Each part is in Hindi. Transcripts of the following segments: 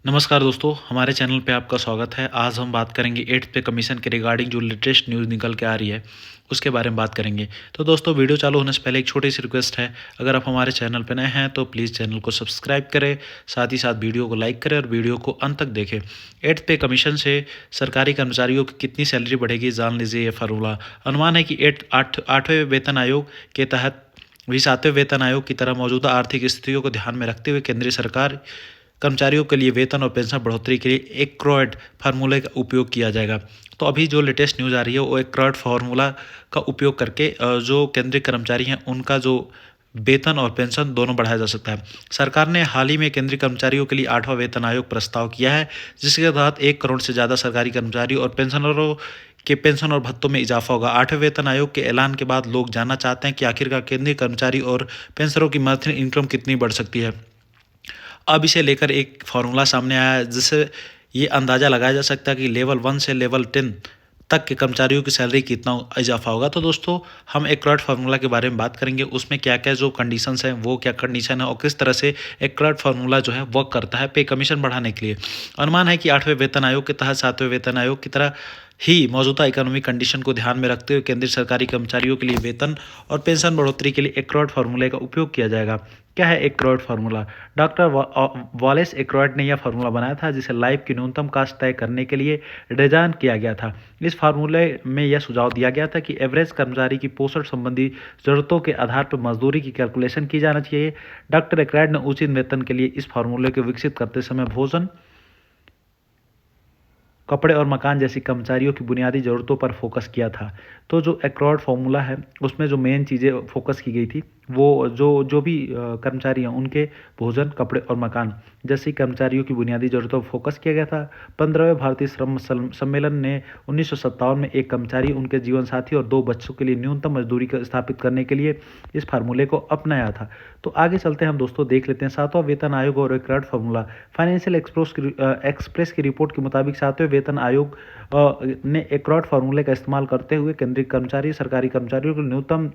नमस्कार दोस्तों, हमारे चैनल पे आपका स्वागत है। आज हम बात करेंगे 8th पे कमीशन के रिगार्डिंग जो लेटेस्ट न्यूज़ निकल के आ रही है, उसके बारे में बात करेंगे। तो दोस्तों, वीडियो चालू होने से पहले एक छोटी सी रिक्वेस्ट है, अगर आप हमारे चैनल पे नए हैं तो प्लीज़ चैनल को सब्सक्राइब करें, साथ ही साथ वीडियो को लाइक करें और वीडियो को अंत तक देखें। 8th पे कमीशन से सरकारी कर्मचारियों की कितनी सैलरी बढ़ेगी, जान लीजिए ये फार्मूला। अनुमान है कि 8वें वेतन आयोग के तहत भी 7वें वेतन आयोग की तरह मौजूदा आर्थिक स्थितियों को ध्यान में रखते हुए केंद्रीय सरकार कर्मचारियों के लिए वेतन और पेंशन बढ़ोतरी के लिए एक क्रोएड फार्मूले का उपयोग किया जाएगा। तो अभी जो लेटेस्ट न्यूज़ आ रही है वो एक क्रोएड फार्मूला का उपयोग करके जो केंद्रीय कर्मचारी हैं उनका जो वेतन और पेंशन दोनों बढ़ाया जा सकता है। सरकार ने हाल ही में केंद्रीय कर्मचारियों के लिए 8वां वेतन आयोग प्रस्ताव किया है, जिसके तहत 1 करोड़ से ज़्यादा सरकारी कर्मचारी और पेंशनरों के पेंशन और भत्तों में इजाफा होगा। 8वें वेतन आयोग के ऐलान के बाद लोग जानना चाहते हैं कि आखिरकार केंद्रीय कर्मचारी और पेंशनरों की मंथली इनकम कितनी बढ़ सकती है। अब इसे लेकर एक फार्मूला सामने आया है, जिससे ये अंदाज़ा लगाया जा सकता है कि लेवल 1 से लेवल 10 तक के कर्मचारियों की सैलरी कितना इजाफा होगा। तो दोस्तों, हम एक क्रोएड फार्मूला के बारे में बात करेंगे, उसमें क्या क्या जो कंडीशंस हैं वो क्या कंडीशन है और किस तरह से एक क्रोएड फार्मूला जो है वर्क करता है पे कमीशन बढ़ाने के लिए। अनुमान है कि 8वें वेतन आयोग के तहत 7वें वेतन आयोग की तरह ही मौजूदा इकोनॉमिक कंडीशन को ध्यान में रखते हुए केंद्रीय सरकारी कर्मचारियों के लिए वेतन और पेंशन बढ़ोतरी के लिए एक क्रोएड फार्मूले का उपयोग किया जाएगा। क्या है एक क्रोएड फार्मूला? डॉक्टर वॉलेस एक्रोइड ने यह फार्मूला बनाया था, जिसे लाइफ की न्यूनतम कास्ट तय करने के लिए डिजाइन किया गया था। इस फार्मूले में यह सुझाव दिया गया था कि एवरेज कर्मचारी की पोषण संबंधी जरूरतों के आधार पर मजदूरी की कैलकुलेशन की जाना चाहिए। डॉक्टर एक्रोइड ने उचित वेतन के लिए इस फार्मूले को विकसित करते समय भोजन, कपड़े और मकान जैसी कर्मचारियों की बुनियादी ज़रूरतों पर फोकस किया था। तो जो एक्रोइड फार्मूला है उसमें जो मेन चीज़ें फोकस की गई थी वो जो जो भी कर्मचारी हैं उनके भोजन, कपड़े और मकान जैसी कर्मचारियों की बुनियादी ज़रूरतों पर फोकस किया गया था। 15वें भारतीय श्रम सम्मेलन ने 1957 में एक कर्मचारी, उनके जीवन साथी और 2 बच्चों के लिए न्यूनतम मजदूरी को स्थापित करने के लिए इस फार्मूले को अपनाया था। तो आगे चलते हैं हम दोस्तों, देख लेते हैं 7वां वेतन आयोग और एक्रोइड फार्मूला। फाइनेंशियल एक्सप्रेस की रिपोर्ट के मुताबिक 7वें वेतन आयोग ने एक्रोइड फार्मूले का इस्तेमाल करते हुए केंद्रीय कर्मचारी, सरकारी कर्मचारियों को न्यूनतम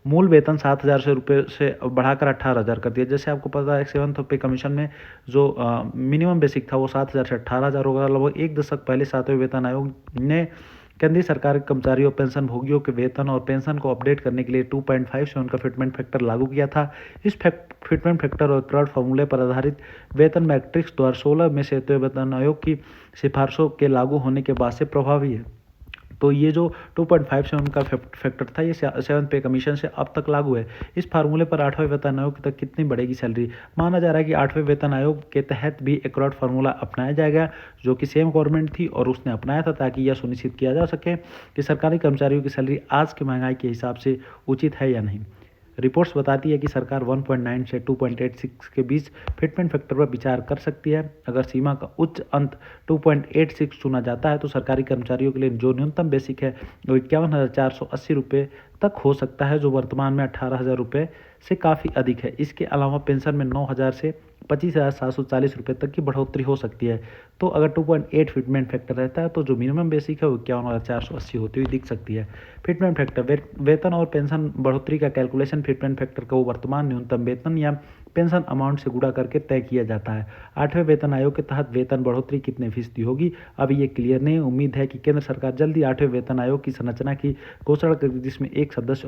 मूल वेतन 7,000 रुपये से बढ़ाकर 18,000 कर दिया। जैसे आपको पता है 7th पे कमीशन में जो मिनिमम बेसिक था वो 7,000 से 18,000 होगा। लगभग एक दशक पहले 7वें वेतन आयोग ने केंद्रीय सरकार के कर्मचारियों और पेंशन भोगियों के वेतन और पेंशन को अपडेट करने के लिए 2.57 का फिटमेंट फैक्टर लागू किया था। इस फिटमेंट फैक्टर और क्राउड फार्मूले पर आधारित वेतन मैट्रिक्स 2016 में 7वें वेतन आयोग की सिफारिशों के लागू होने के बाद से प्रभावी है। तो ये जो 2.57 का फैक्टर था ये 7th पे कमीशन से अब तक लागू है। इस फार्मूले पर 8वें वेतन आयोग तक कितनी बढ़ेगी सैलरी? माना जा रहा है कि 8वें वेतन आयोग के तहत भी एक्रोइड फार्मूला अपनाया जाएगा, जो कि सेम गवर्नमेंट थी और उसने अपनाया था, ताकि यह सुनिश्चित किया जा सके कि सरकारी कर्मचारियों की सैलरी आज की महंगाई के हिसाब से उचित है या नहीं। रिपोर्ट्स बताती है कि सरकार 1.9 से 2.86 के बीच फिटमेंट फैक्टर पर विचार कर सकती है। अगर सीमा का उच्च अंत 2.86 चुना जाता है तो सरकारी कर्मचारियों के लिए जो न्यूनतम बेसिक है वो 51,480 रुपये तक हो सकता है, जो वर्तमान में 18,000 रुपये से काफ़ी अधिक है। इसके अलावा पेंशन में 9,000 से 25,740 रुपये तक की बढ़ोतरी हो सकती है। तो अगर 2.8 फिटमेंट फैक्टर रहता है तो जो मिनिमम बेसिक है वो 51,480 होती हुई दिख सकती है। फिटमेंट फैक्टर वेतन और पेंशन बढ़ोतरी का कैलकुलेशन फिटमेंट फैक्टर को वर्तमान न्यूनतम वेतन या पेंशन अमाउंट से गुणा करके तय किया जाता है। 8वें वेतन आयोग के तहत वेतन बढ़ोतरी कितने फीसदी होगी, अभी ये क्लियर नहीं। उम्मीद है कि केंद्र सरकार जल्दी 8वें वेतन आयोग की संरचना की घोषणा करेगी, जिसमें एक अध्यक्ष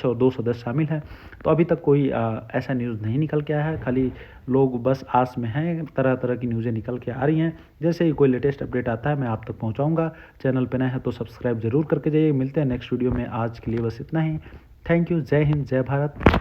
और 2 सदस्य शामिल हैं। तो अभी तक कोई ऐसा न्यूज़ नहीं निकल के आया है, खाली लोग बस आस में हैं। तरह तरह की न्यूज़ें निकल के आ रही हैं। जैसे ही कोई लेटेस्ट अपडेट आता है मैं आप तक पहुंचाऊंगा। चैनल पे नए हैं तो सब्सक्राइब जरूर करके जाइए। मिलते हैं नेक्स्ट वीडियो में। आज के लिए बस इतना ही। Thank you. जय हिंद, जय भारत।